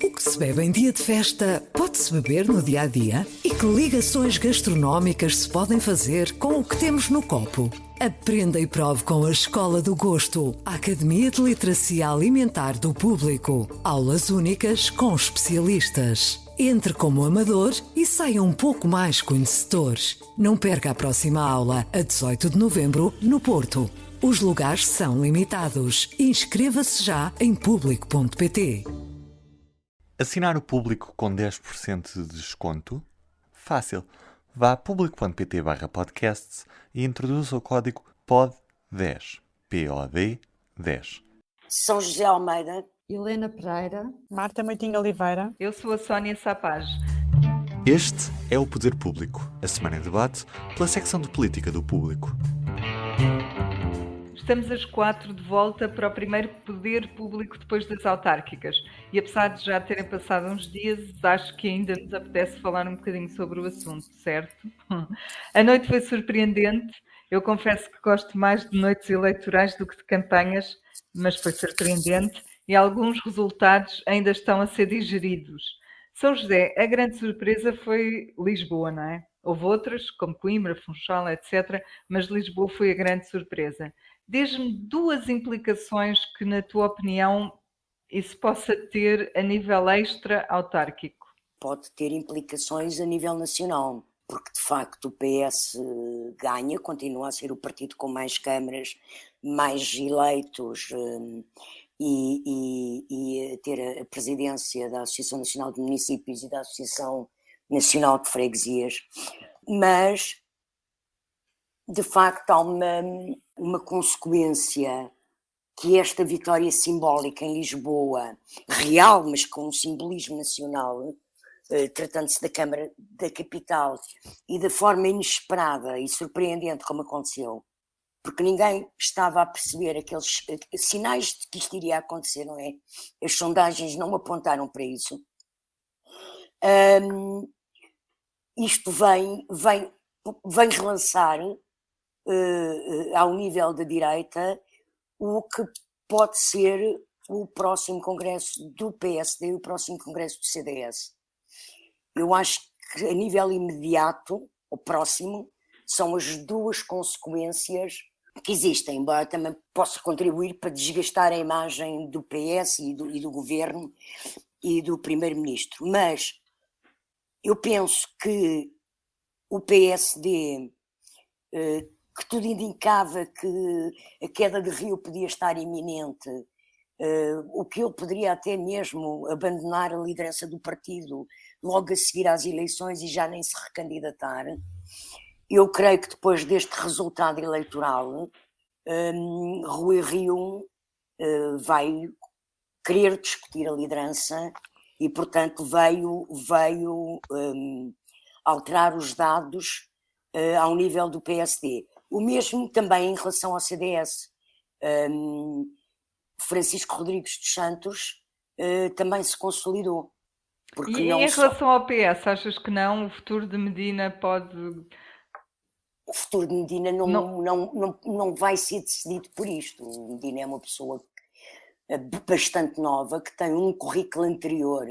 O que se bebe em dia de festa pode-se beber no dia a dia? E que ligações gastronómicas se podem fazer com o que temos no copo? Aprenda e prove com a Escola do Gosto, a Academia de Literacia Alimentar do Público. Aulas únicas com especialistas. Entre como amador e saia um pouco mais conhecedor. Não perca a próxima aula, a 18 de novembro, no Porto. Os lugares são limitados. Inscreva-se já em público.pt. Assinar o Público com 10% de desconto? Fácil. Vá a público.pt/podcasts e introduza o código POD10. POD 10. São José Almeida, Helena Pereira, Marta Moitinho Oliveira. Eu sou a Sónia Sapaz. Este é o Poder Público, a semana em debate pela secção de política do Público. Estamos às 4 de volta para o primeiro poder público depois das autárquicas. E apesar de já terem passado uns dias, acho que ainda nos apetece falar um bocadinho sobre o assunto, certo? A noite foi surpreendente. Eu confesso que gosto mais de noites eleitorais do que de campanhas, mas foi surpreendente e alguns resultados ainda estão a ser digeridos. São José, a grande surpresa foi Lisboa, não é? Houve outras, como Coimbra, Funchal, etc., mas Lisboa foi a grande surpresa. Diz-me duas implicações que, na tua opinião, isso possa ter a nível extra-autárquico. pode ter implicações a nível nacional, porque de facto o PS ganha, continua a ser o partido com mais câmaras, mais eleitos e a ter a presidência da Associação Nacional de Municípios e da Associação Nacional de Freguesias, mas de facto há uma consequência que esta vitória simbólica em Lisboa, real, mas com um simbolismo nacional, tratando-se da Câmara da Capital, e da forma inesperada e surpreendente como aconteceu, porque ninguém estava a perceber aqueles sinais de que isto iria acontecer, não é? As sondagens não apontaram para isso. Isto vem relançar ao nível da direita o que pode ser o próximo congresso do PSD e o próximo congresso do CDS. Eu acho que a nível imediato, o próximo, são as duas consequências que existem, embora também possa contribuir para desgastar a imagem do PS e do governo e do primeiro-ministro. Mas eu penso que o PSD, que tudo indicava que a queda de Rio podia estar iminente, o que ele poderia até mesmo abandonar a liderança do partido logo a seguir às eleições e já nem se recandidatar. Eu creio que depois deste resultado eleitoral, Rui Rio vai querer discutir a liderança e, portanto, veio alterar os dados ao nível do PSD. O mesmo também em relação ao CDS. Francisco Rodrigues dos Santos também se consolidou. Porque e em relação ao PS, achas que não? O futuro de Medina pode... O futuro de Medina não vai ser decidido por isto. O Medina é uma pessoa bastante nova, que tem um currículo anterior.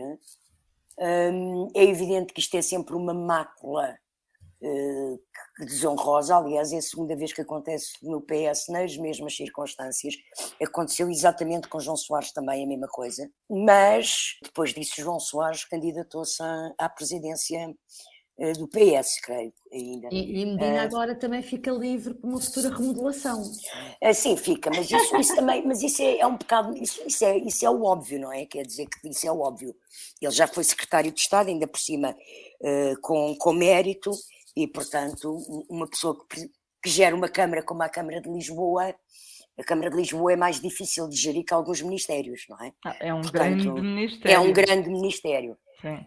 É evidente que isto é sempre uma mácula desonrosa. Aliás, é a segunda vez que acontece no PS nas mesmas circunstâncias. Aconteceu exatamente com João Soares também a mesma coisa, mas depois disso João Soares candidatou-se à presidência do PS, creio ainda. E Medina agora também fica livre para uma futura remodelação. Sim, fica, mas isso também, mas isso é um bocado, isso é o óbvio, não é? Quer dizer que isso é o óbvio. Ele já foi secretário de Estado, ainda por cima com mérito, e portanto uma pessoa que gera uma Câmara como a Câmara de Lisboa, a Câmara de Lisboa é mais difícil de gerir que alguns ministérios, não é? É um grande ministério. É um grande ministério. Sim,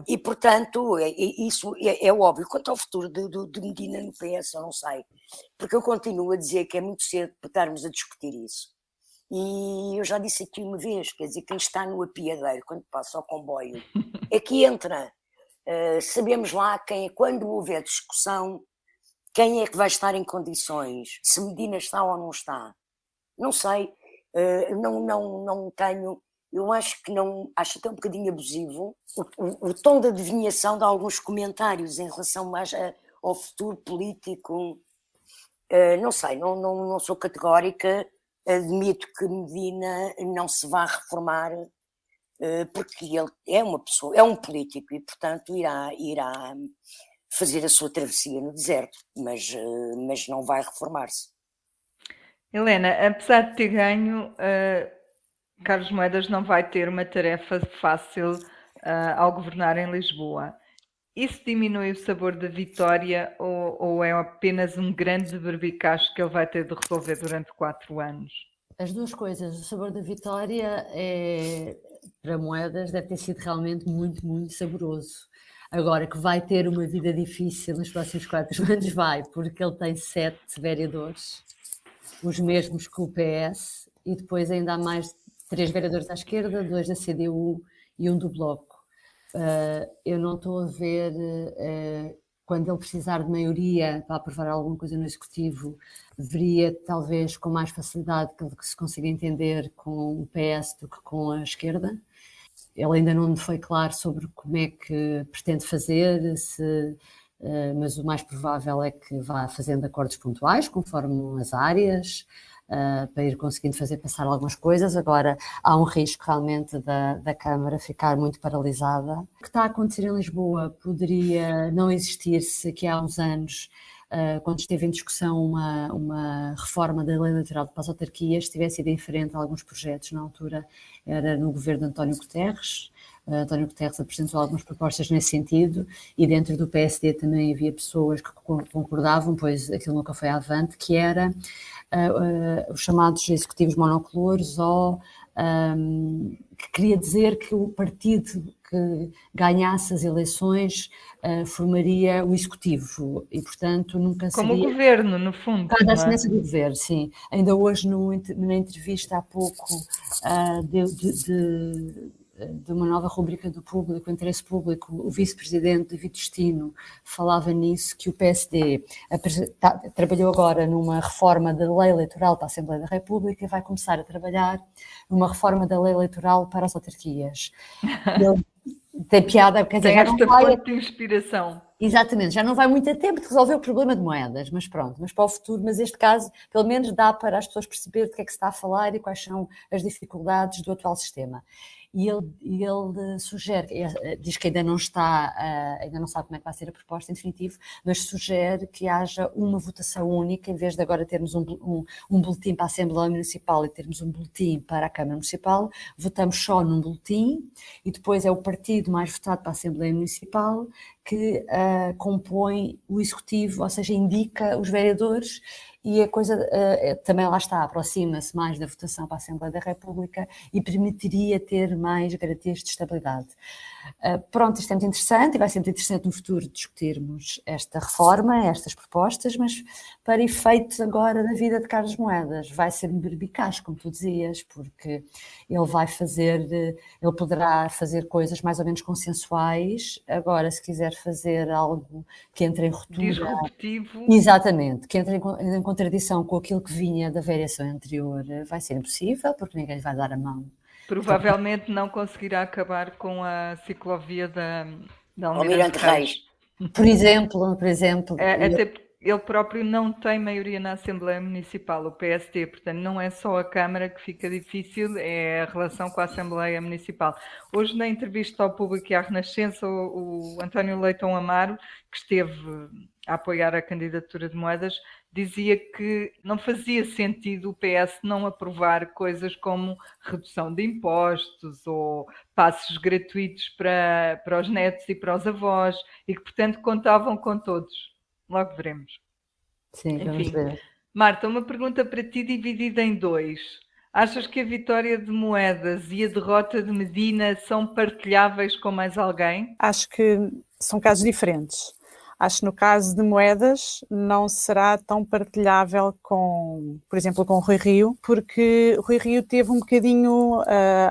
e portanto isso é óbvio. Quanto ao futuro de Medina no PS, eu não sei, porque eu continuo a dizer que é muito cedo para estarmos a discutir isso, e eu já disse aqui uma vez, quer dizer, quem está no apiadeiro quando passa ao comboio é que entra. Sabemos lá quando houver discussão, quem é que vai estar em condições, se Medina está ou não está, não sei. Não tenho eu acho que não, acho até um bocadinho abusivo o tom de adivinhação de alguns comentários em relação mais ao futuro político. Não sei, não sou categórica, admito que Medina não se vá reformar, porque ele é uma pessoa, é um político e, portanto, irá fazer a sua travessia no deserto, mas não vai reformar-se. Helena, apesar de ter ganho, Carlos Moedas não vai ter uma tarefa fácil ao governar em Lisboa. Isso diminui o sabor da vitória ou é apenas um grande berbicacho que ele vai ter de resolver durante 4 anos? As duas coisas. O sabor da vitória para Moedas deve ter sido realmente muito, muito saboroso. Agora, que vai ter uma vida difícil nos próximos 4 anos, vai, porque ele tem 7 vereadores, os mesmos que o PS, e depois ainda há mais 3 vereadores à esquerda, 2 da CDU e 1 do Bloco. Eu não estou a ver, quando ele precisar de maioria para aprovar alguma coisa no Executivo, veria talvez com mais facilidade que se consiga entender com o PS do que com a esquerda. Ele ainda não me foi claro sobre como é que pretende fazer, mas o mais provável é que vá fazendo acordos pontuais, conforme as áreas, para ir conseguindo fazer passar algumas coisas. Agora, há um risco realmente da Câmara ficar muito paralisada. O que está a acontecer em Lisboa poderia não existir se aqui há uns anos, quando esteve em discussão uma reforma da lei eleitoral para as autarquias, tivesse sido diferente a alguns projetos. Na altura era no governo de António Guterres. António Guterres apresentou algumas propostas nesse sentido e dentro do PSD também havia pessoas que concordavam, pois aquilo nunca foi avante, que era os chamados executivos monocolores, ou que queria dizer que o partido que ganhasse as eleições formaria o executivo e, portanto, nunca Como seria... o governo, no fundo. Da assinância do governo, sim. Ainda hoje, na entrevista há pouco de uma nova rubrica do Público, Interesse Público, o vice-presidente David Destino falava nisso, que o PSD trabalhou agora numa reforma da lei eleitoral para a Assembleia da República e vai começar a trabalhar numa reforma da lei eleitoral para as autarquias. Ele tem piada, quer dizer, Tem já não esta vai... fonte de inspiração. Exatamente, já não vai muito a tempo de resolver o problema de Moedas, mas pronto, mas para o futuro, mas este caso, pelo menos dá para as pessoas perceber do que é que se está a falar e quais são as dificuldades do atual sistema. E ele sugere, diz que ainda não sabe como é que vai ser a proposta em definitivo, mas sugere que haja uma votação única, em vez de agora termos um boletim para a Assembleia Municipal e termos um boletim para a Câmara Municipal, votamos só num boletim e depois é o partido mais votado para a Assembleia Municipal que compõe o Executivo, ou seja, indica os vereadores, e a coisa também lá está, aproxima-se mais da votação para a Assembleia da República e permitiria ter mais garantias de estabilidade. Pronto, isto é muito interessante e vai ser muito interessante no futuro discutirmos esta reforma, estas propostas, mas para efeitos agora da vida de Carlos Moedas vai ser um berbicacho, como tu dizias, porque ele poderá fazer coisas mais ou menos consensuais. Agora, se quiser fazer algo que entre em ruptura... Disruptivo. Exatamente, que entre em contradição com aquilo que vinha da variação anterior, vai ser impossível, porque ninguém lhe vai dar a mão. Provavelmente não conseguirá acabar com a ciclovia da Almirante Reis. Por exemplo. Até porque ele próprio não tem maioria na Assembleia Municipal, o PSD, portanto não é só a Câmara que fica difícil, é a relação com a Assembleia Municipal. Hoje, na entrevista ao Público e à Renascença, o António Leitão Amaro, que esteve a apoiar a candidatura de Moedas, dizia que não fazia sentido o PS não aprovar coisas como redução de impostos ou passes gratuitos para os netos e para os avós e que, portanto, contavam com todos. Logo veremos. Sim, vamos ver. Marta, uma pergunta para ti dividida em 2. Achas que a vitória de Moedas e a derrota de Medina são partilháveis com mais alguém? Acho que são casos diferentes. Acho que no caso de Moedas não será tão partilhável com, por exemplo, com Rui Rio, porque Rui Rio esteve um bocadinho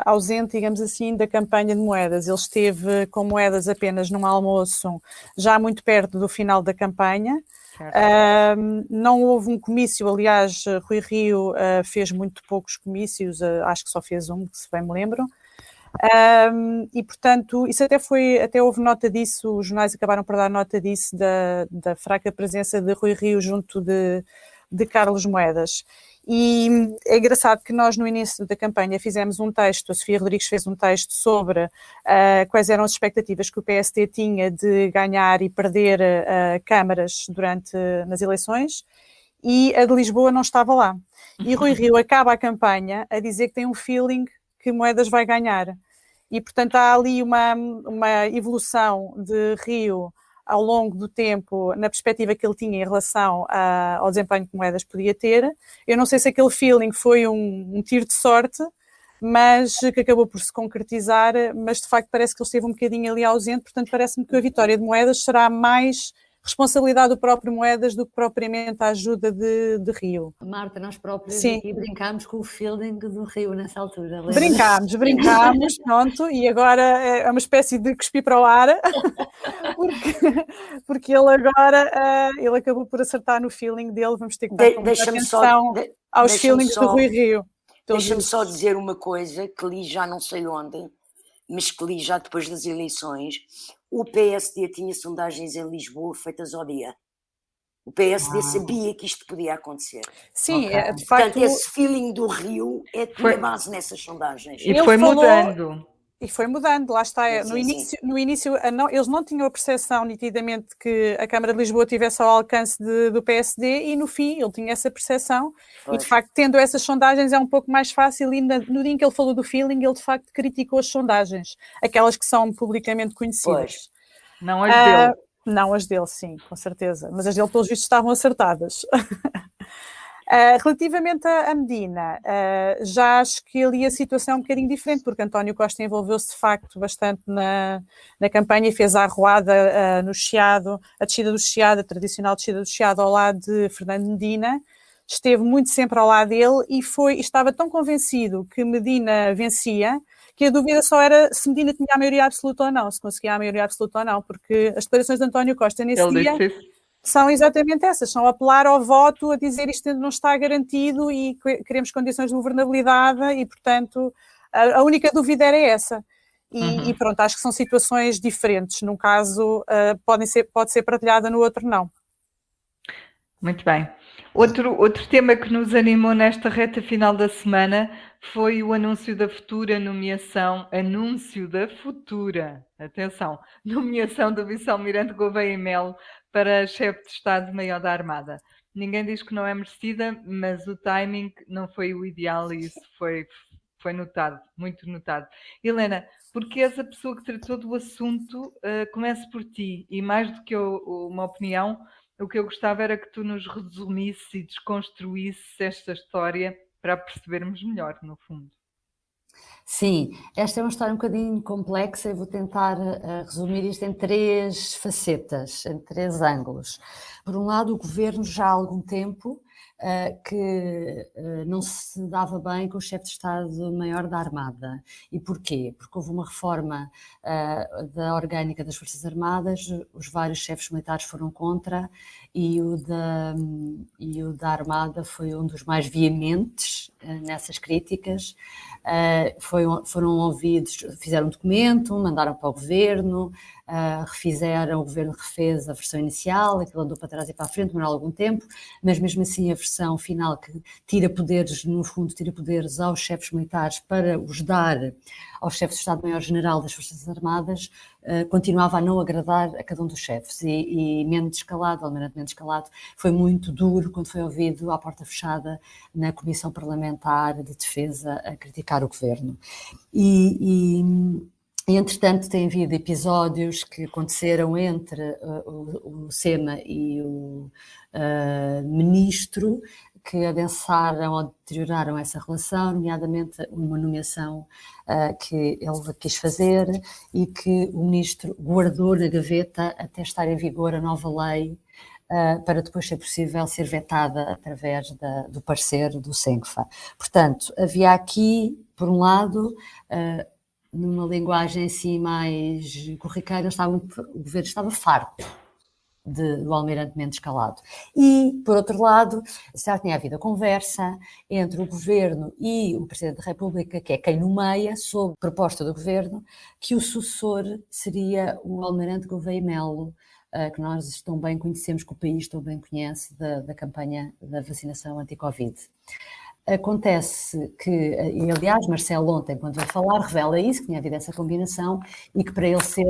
ausente, digamos assim, da campanha de Moedas. Ele esteve com Moedas apenas num almoço, já muito perto do final da campanha. Não houve um comício, aliás, Rui Rio fez muito poucos comícios, acho que só fez um, se bem me lembro. E, portanto, isso até houve nota disso, os jornais acabaram por dar nota disso, da fraca presença de Rui Rio junto de Carlos Moedas. E é engraçado que nós, no início da campanha, fizemos um texto, a Sofia Rodrigues fez um texto sobre quais eram as expectativas que o PSD tinha de ganhar e perder câmaras nas eleições, e a de Lisboa não estava lá. E Rui Rio acaba a campanha a dizer que tem um feeling que Moedas vai ganhar. E, portanto, há ali uma evolução de Rio ao longo do tempo, na perspectiva que ele tinha em relação ao desempenho que Moedas podia ter. Eu não sei se aquele feeling foi um tiro de sorte, mas que acabou por se concretizar, mas de facto parece que ele esteve um bocadinho ali ausente, portanto parece-me que a vitória de Moedas será mais responsabilidade do próprio Moedas do que propriamente a ajuda de Rio. Marta, nós próprios Sim. aqui brincámos com o feeling do Rio nessa altura. Lembra? Brincámos, pronto, e agora é uma espécie de cuspir para o ar, porque ele agora, ele acabou por acertar no feeling dele, vamos ter que dar muita atenção aos feelings do Rui Rio. Deixa-me só dizer uma coisa que li já não sei onde, mas que li já depois das eleições. O PSD tinha sondagens em Lisboa feitas ao dia. O PSD sabia que isto podia acontecer. Sim, okay. De facto... Portanto, esse feeling do Rio tinha base nessas sondagens. E foi mudando. E foi mudando, lá está. No início eles não tinham a percepção nitidamente que a Câmara de Lisboa tivesse ao alcance do PSD, e no fim ele tinha essa percepção. E de facto, tendo essas sondagens é um pouco mais fácil, e no dia em que ele falou do feeling, ele de facto criticou as sondagens, aquelas que são publicamente conhecidas. Não as dele. Não, as dele, sim, com certeza. Mas as dele, pelos vistos, estavam acertadas. Relativamente a Medina, já acho que ali a situação é um bocadinho diferente, porque António Costa envolveu-se de facto bastante na campanha e fez a arruada no Chiado, a descida do Chiado, a tradicional descida do Chiado ao lado de Fernando Medina, esteve muito sempre ao lado dele e estava tão convencido que Medina vencia, que a dúvida só era se Medina tinha a maioria absoluta ou não, se conseguia a maioria absoluta ou não, porque as declarações de António Costa nesse dia são exatamente essas, são apelar ao voto, a dizer isto não está garantido e queremos condições de governabilidade e, portanto, a única dúvida era essa. E pronto, acho que são situações diferentes. Num caso pode ser partilhada, no outro não. Muito bem. Outro tema que nos animou nesta reta final da semana foi o anúncio da futura nomeação, nomeação do vice-almirante Gouveia Melo para chefe de Estado-Maior da Armada. Ninguém diz que não é merecida, mas o timing não foi o ideal e isso foi notado, muito notado. Helena, porque és a pessoa que tratou do assunto, começo por ti, e mais do que uma opinião, o que eu gostava era que tu nos resumisses e desconstruísses esta história para percebermos melhor, no fundo. Sim, esta é uma história um bocadinho complexa e vou tentar resumir isto em 3 facetas, em 3 ângulos. Por um lado, o governo já há algum tempo que não se dava bem com o chefe de Estado-Maior da Armada. E porquê? Porque houve uma reforma da orgânica das Forças Armadas, os vários chefes militares foram contra e o da Armada foi um dos mais veementes nessas críticas. Foram ouvidos, fizeram um documento, mandaram para o governo, o governo refez a versão inicial, aquilo andou para trás e para a frente, demorou algum tempo, mas mesmo assim a versão final que tira poderes aos chefes militares para os dar aos chefes de Estado-Maior-General das Forças Armadas, continuava a não agradar a cada um dos chefes e Almirante Mendes Calado, foi muito duro quando foi ouvido à porta fechada na Comissão Parlamentar de Defesa a criticar o governo. E entretanto, tem havido episódios que aconteceram entre o SEMA e o ministro que adensaram ou deterioraram essa relação, nomeadamente uma nomeação que ele quis fazer e que o ministro guardou na gaveta até estar em vigor a nova lei para depois ser possível ser vetada através do parecer do SENCFA. Portanto, havia aqui, por um lado, numa linguagem assim mais corriqueira, o governo estava farto do Almirante Mendes Calado. E, por outro lado, já tinha havido a conversa entre o Governo e o Presidente da República, que é quem nomeia, sob proposta do Governo, que o sucessor seria o Almirante Gouveia Melo, que nós tão bem conhecemos, que o país tão bem conhece, da campanha da vacinação anti-Covid. Acontece que, e aliás, Marcelo ontem, quando vai falar, revela isso, que tinha havido essa combinação e que para ele ser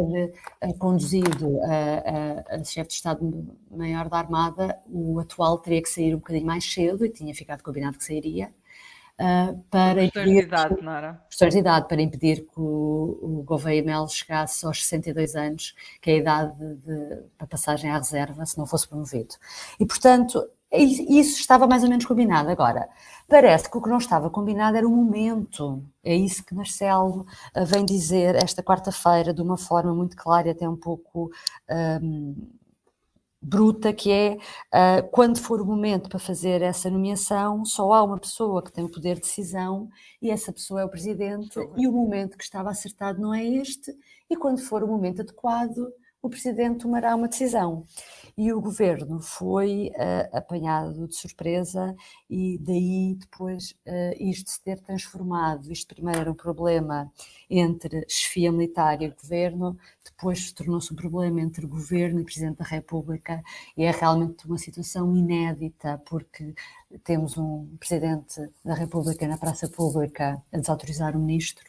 conduzido a chefe de Estado-Maior da Armada, o atual teria que sair um bocadinho mais cedo, e tinha ficado combinado que sairia, para questões de idade, não era? Questões de idade, para impedir que o Gouveia Melo chegasse aos 62 anos, que é a idade para passagem à reserva, se não fosse promovido. E, portanto, isso estava mais ou menos combinado. Agora, parece que o que não estava combinado era o momento. É isso que Marcelo vem dizer esta quarta-feira, de uma forma muito clara e até um pouco bruta, que é, quando for o momento para fazer essa nomeação, só há uma pessoa que tem o poder de decisão e essa pessoa é o Presidente, e o momento que estava acertado não é este, e quando for o momento adequado, o Presidente tomará uma decisão. E o Governo foi apanhado de surpresa, e daí depois isto se ter transformado. Isto primeiro era um problema entre chefia militar e o Governo, depois tornou-se um problema entre o Governo e o Presidente da República, e é realmente uma situação inédita, porque temos um Presidente da República na praça pública a desautorizar o Ministro.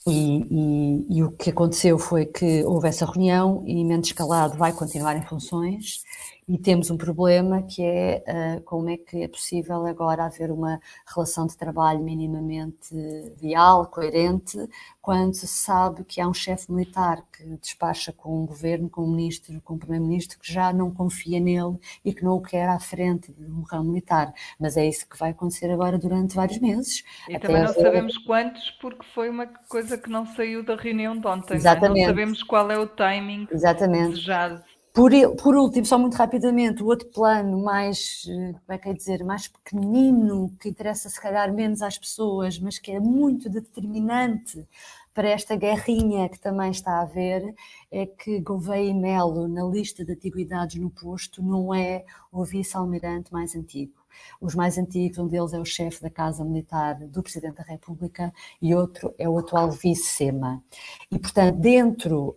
E o que aconteceu foi que houve essa reunião e Mendes Calado vai continuar em funções, e temos um problema que é como é que é possível agora haver uma relação de trabalho minimamente leal, coerente, quando se sabe que há um chefe militar que despacha com um governo, com um ministro, com um primeiro-ministro, que já não confia nele e que não o quer à frente de um ramo militar. Mas é isso que vai acontecer agora durante vários meses. E também não sabemos quantos, porque foi uma coisa que não saiu da reunião de ontem. Exatamente. Não sabemos qual é o timing desejado. Por último, só muito rapidamente, o outro plano mais, como é que é dizer, mais pequenino, que interessa se calhar menos às pessoas, mas que é muito determinante para esta guerrinha que também está a haver, é que Gouveia Melo, na lista de antiguidades no posto, não é o vice-almirante mais antigo. Os mais antigos, um deles é o chefe da Casa Militar do Presidente da República e outro é o atual vice-SEMA. E, portanto, dentro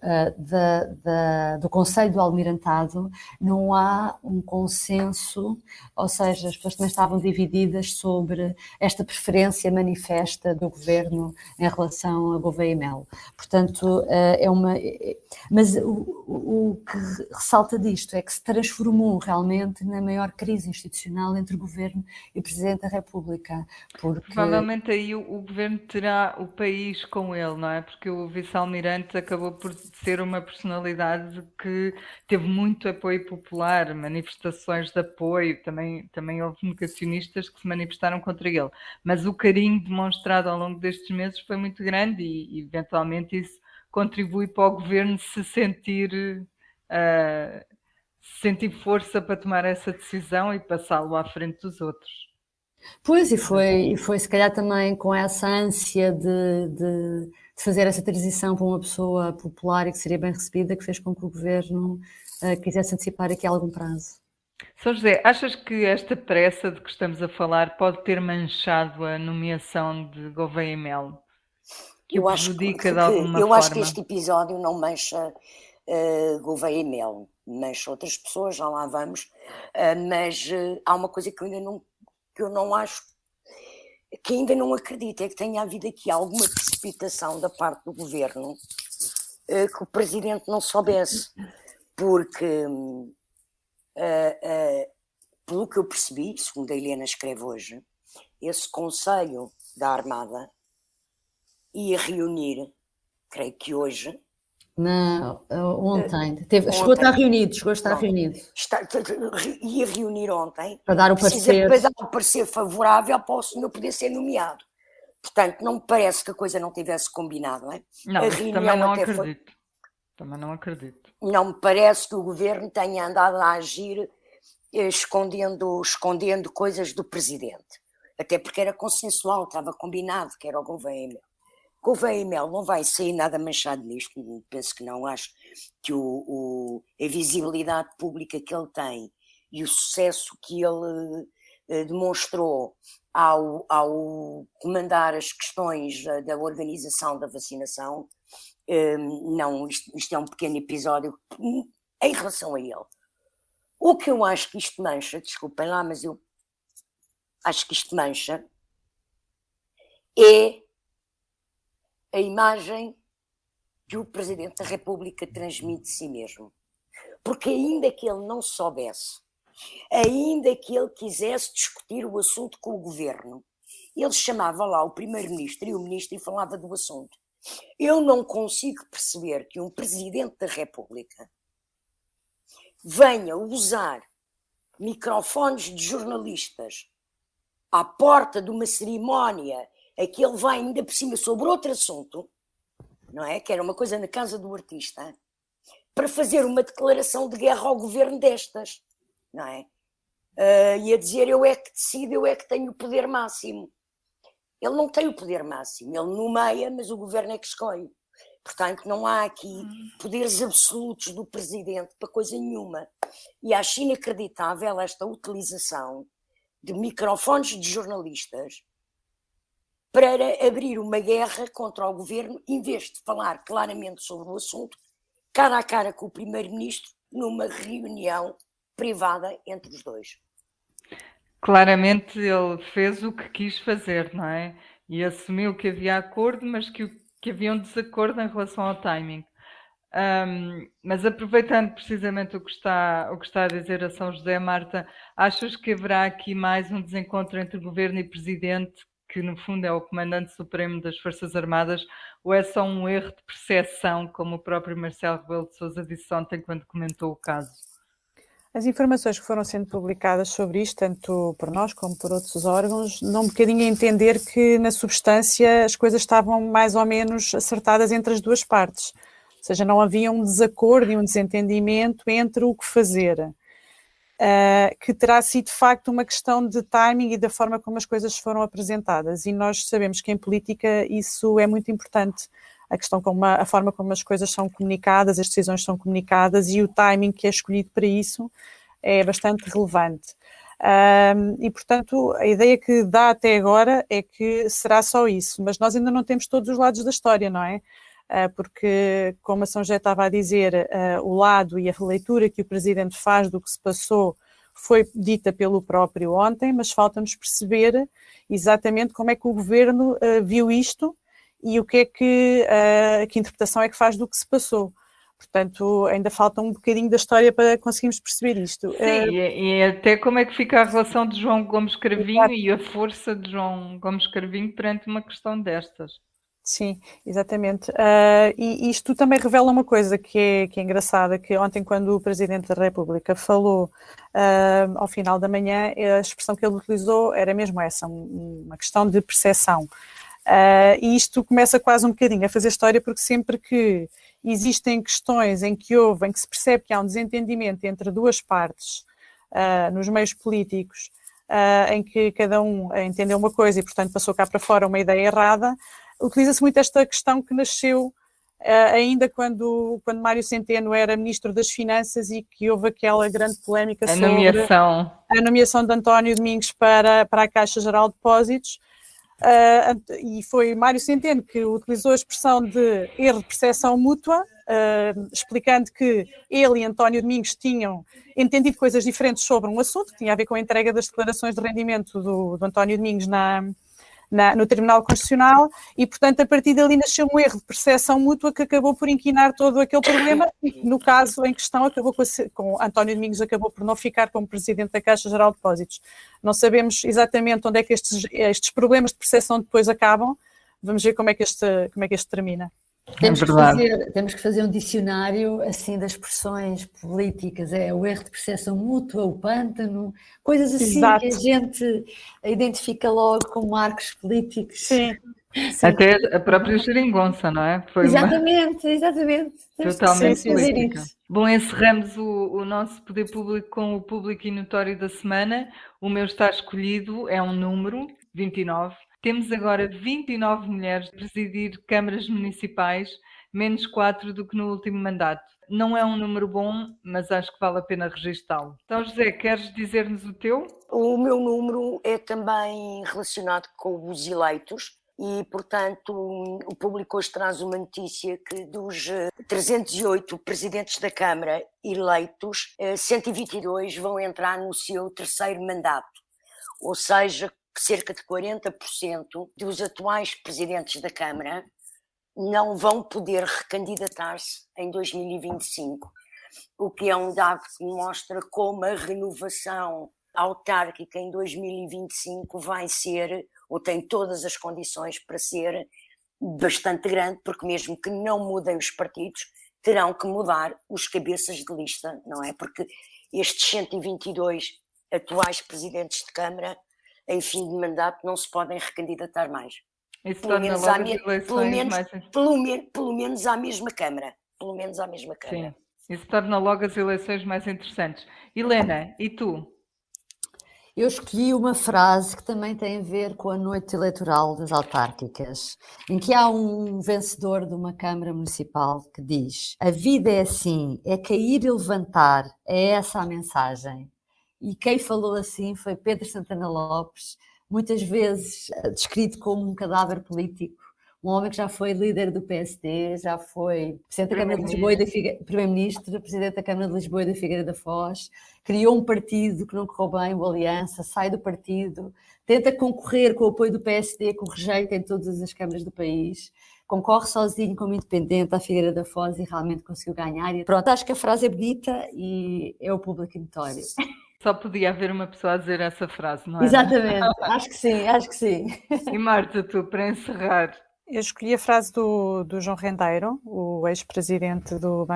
do Conselho do Almirantado não há um consenso, ou seja, as pessoas também estavam divididas sobre esta preferência manifesta do Governo em relação a Gouveia Melo. Portanto, mas o que ressalta disto é que se transformou realmente na maior crise institucional entre o Governo e o Presidente da República. Porque... Provavelmente aí o Governo terá o país com ele, não é? Porque o vice-almirante acabou por ser uma personalidade que teve muito apoio popular, manifestações de apoio, também houve negacionistas que se manifestaram contra ele. Mas o carinho demonstrado ao longo destes meses foi muito grande e eventualmente isso contribui para o Governo se sentir força para tomar essa decisão e passá-lo à frente dos outros. Pois, e foi se calhar também com essa ânsia de fazer essa transição para uma pessoa popular e que seria bem recebida, que fez com que o Governo quisesse antecipar aqui algum prazo. São José, achas que esta pressa de que estamos a falar pode ter manchado a nomeação de Gouveia Melo? Que o prejudica de alguma forma? Eu acho que este episódio não mancha Gouveia Melo, mancha outras pessoas, já lá vamos, mas há uma coisa que eu não acho, que ainda não acredito, é que tenha havido aqui alguma precipitação da parte do Governo, que o Presidente não soubesse, porque pelo que eu percebi, segundo a Helena escreve hoje, esse Conselho da Armada ia reunir, creio que hoje. Não, ontem. Chegou a estar reunido, Ia reunir ontem para dar o parecer. Para dar um parecer favorável para o senhor poder ser nomeado. Portanto, não me parece que a coisa não tivesse combinado, não é? Não, também não acredito. Também não acredito. Não me parece que o Governo tenha andado a agir escondendo coisas do Presidente. Até porque era consensual, estava combinado que era o Gouveia Melo. Gouveia e Mel não vai sair nada manchado nisto, penso que não. Acho que a visibilidade pública que ele tem e o sucesso que ele demonstrou ao comandar as questões da organização da vacinação, não, isto é um pequeno episódio em relação a ele. O que eu acho que isto mancha, desculpem lá, mas eu acho que isto mancha, é a imagem que o Presidente da República transmite de si mesmo. Porque ainda que ele não soubesse, ainda que ele quisesse discutir o assunto com o Governo, ele chamava lá o Primeiro-Ministro e o Ministro e falava do assunto. Eu não consigo perceber que um Presidente da República venha usar microfones de jornalistas à porta de uma cerimónia a que ele vai ainda por cima sobre outro assunto, não é? Que era uma coisa na casa do artista, para fazer uma declaração de guerra ao governo destas, não é? E a dizer eu é que decido, eu é que tenho o poder máximo. Ele não tem o poder máximo, ele nomeia, mas o governo é que escolhe. Portanto, não há aqui poderes absolutos do presidente para coisa nenhuma. E acho inacreditável esta utilização de microfones de jornalistas para abrir uma guerra contra o governo, em vez de falar claramente sobre o assunto, cara a cara com o Primeiro-Ministro, numa reunião privada entre os dois. Claramente ele fez o que quis fazer, não é? E assumiu que havia acordo, mas que havia um desacordo em relação ao timing. Mas aproveitando precisamente o que está a dizer a São José, Marta, achas que haverá aqui mais um desencontro entre Governo e Presidente, que no fundo é o Comandante Supremo das Forças Armadas, ou é só um erro de percepção, como o próprio Marcelo Rebelo de Sousa disse ontem quando comentou o caso? As informações que foram sendo publicadas sobre isto, tanto por nós como por outros órgãos, dão um bocadinho a entender que, na substância, as coisas estavam mais ou menos acertadas entre as duas partes. Ou seja, não havia um desacordo e um desentendimento entre o que fazer. Que terá sido, de facto, uma questão de timing e da forma como as coisas foram apresentadas. E nós sabemos que, em política, isso é muito importante. A questão a forma como as coisas são comunicadas, as decisões são comunicadas e o timing que é escolhido para isso é bastante relevante. E, portanto, a ideia que dá até agora é que será só isso, mas nós ainda não temos todos os lados da história, não é? Porque, como a São José estava a dizer, o lado e a leitura que o Presidente faz do que se passou foi dita pelo próprio ontem, mas falta-nos perceber exatamente como é que o Governo viu isto e o que é que interpretação é que faz do que se passou. Portanto, ainda falta um bocadinho da história para conseguirmos perceber isto. Sim, e até como é que fica a relação de João Gomes Cravinho e a força de João Gomes Cravinho perante uma questão destas. Sim, exatamente. E isto também revela uma coisa que é engraçada, que ontem, quando o Presidente da República falou ao final da manhã, a expressão que ele utilizou era mesmo essa, uma questão de percepção. E isto começa quase um bocadinho a fazer história, porque sempre que existem questões em que se percebe que há um desentendimento entre duas partes nos meios políticos, em que cada um entendeu uma coisa e, portanto, passou cá para fora uma ideia errada, utiliza-se muito esta questão que nasceu ainda quando Mário Centeno era Ministro das Finanças e que houve aquela grande polémica sobre a nomeação de António Domingos para a Caixa Geral de Depósitos. E foi Mário Centeno que utilizou a expressão de erro de percepção mútua, explicando que ele e António Domingos tinham entendido coisas diferentes sobre um assunto, que tinha a ver com a entrega das declarações de rendimento do António Domingos no Tribunal Constitucional, e, portanto, a partir dali nasceu um erro de percepção mútua que acabou por inquinar todo aquele problema, e no caso em questão acabou com António Domingos acabou por não ficar como Presidente da Caixa Geral de Depósitos. Não sabemos exatamente onde é que estes problemas de percepção depois acabam, vamos ver como é que este termina. Temos que fazer um dicionário assim das expressões políticas, o erro de percepção mútua, o pântano, coisas assim. Exato. Que a gente identifica logo como marcos políticos. Sim. Até a própria geringonça, não é? Foi exatamente. Totalmente política. Bom, encerramos o nosso Poder Público com o público e notório da semana. O meu está escolhido, é um número, 29. Temos agora 29 mulheres a presidir câmaras municipais, menos 4 do que no último mandato. Não é um número bom, mas acho que vale a pena registá-lo. Então, José, queres dizer-nos o teu? O meu número é também relacionado com os eleitos e, portanto, o público hoje traz uma notícia que dos 308 presidentes da Câmara eleitos, 122 vão entrar no seu terceiro mandato, ou seja, cerca de 40% dos atuais presidentes da Câmara não vão poder recandidatar-se em 2025, o que é um dado que mostra como a renovação autárquica em 2025 vai ser, ou tem todas as condições para ser, bastante grande, porque mesmo que não mudem os partidos, terão que mudar os cabeças de lista, não é? Porque estes 122 atuais presidentes de Câmara, em fim de mandato, não se podem recandidatar mais. Isso torna logo as eleições mais... Pelo menos à mesma Câmara. Pelo menos à mesma Câmara. Sim, isso torna logo as eleições mais interessantes. Helena, e tu? Eu escolhi uma frase que também tem a ver com a noite eleitoral das autárquicas, em que há um vencedor de uma Câmara Municipal que diz: a vida é assim, é cair e levantar, é essa a mensagem. E quem falou assim foi Pedro Santana Lopes, muitas vezes descrito como um cadáver político, um homem que já foi líder do PSD, já foi Presidente da Câmara de Lisboa e Primeiro-Ministro, Presidente da Câmara de Lisboa e da Figueira da Foz, criou um partido que não correu bem, o Aliança, sai do partido, tenta concorrer com o apoio do PSD, com o rejeito em todas as câmaras do país, concorre sozinho como independente à Figueira da Foz e realmente conseguiu ganhar. E pronto, acho que a frase é bonita e é o público notório. Só podia haver uma pessoa a dizer essa frase, não é? Exatamente, acho que sim, acho que sim. E Marta, tu, para encerrar? Eu escolhi a frase do João Rendeiro, o ex-presidente do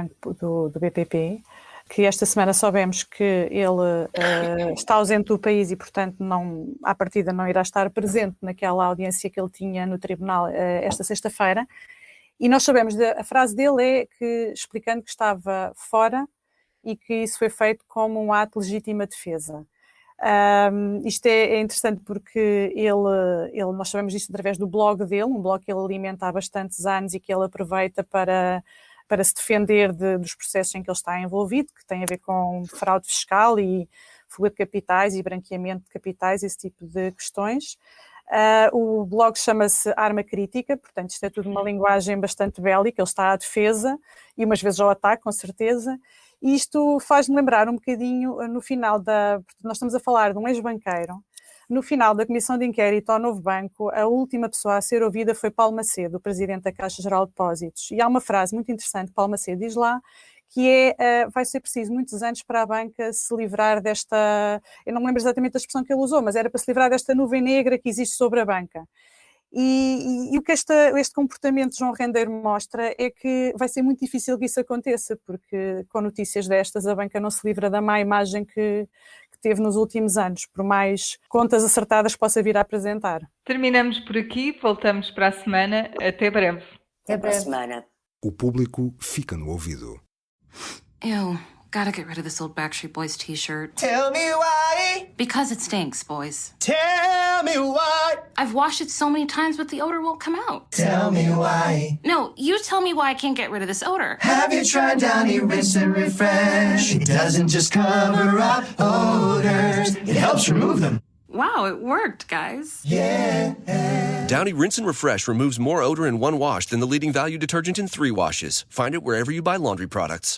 BPP, que esta semana soubemos que ele está ausente do país e, portanto, à partida não irá estar presente naquela audiência que ele tinha no tribunal esta sexta-feira. E nós sabemos, a frase dele é que, explicando que estava fora e que isso foi feito como um ato de legítima defesa. Isto é interessante porque nós sabemos disto através do blog dele, um blog que ele alimenta há bastantes anos e que ele aproveita para se defender dos processos em que ele está envolvido, que tem a ver com fraude fiscal e fuga de capitais e branqueamento de capitais, esse tipo de questões. O blog chama-se Arma Crítica, portanto isto é tudo uma linguagem bastante bélica, ele está à defesa e umas vezes ao ataque, com certeza. E isto faz-me lembrar um bocadinho, no final nós estamos a falar de um ex-banqueiro, no final da comissão de inquérito ao Novo Banco, a última pessoa a ser ouvida foi Paulo Macedo, o presidente da Caixa Geral de Depósitos. E há uma frase muito interessante que Paulo Macedo diz lá, que vai ser preciso muitos anos para a banca se livrar desta, eu não me lembro exatamente da expressão que ele usou, mas era para se livrar desta nuvem negra que existe sobre a banca. E o que este comportamento de João Rendeiro mostra é que vai ser muito difícil que isso aconteça, porque com notícias destas a banca não se livra da má imagem que teve nos últimos anos, por mais contas acertadas que possa vir a apresentar. Terminamos por aqui, voltamos para a semana, até breve. Até para a semana. O público fica no ouvido. Ew, gotta get rid of this old Backstreet Boys t-shirt. Tell me why. Because it stinks, boys. Tell me why. I've washed it so many times, but the odor won't come out. Tell me why. No, you tell me why I can't get rid of this odor. Have you tried Downy Rinse and Refresh? It doesn't just cover up odors, it helps remove them. Wow, it worked, guys. Yeah. Downy Rinse and Refresh removes more odor in one wash than the leading value detergent in 3 washes. Find it wherever you buy laundry products.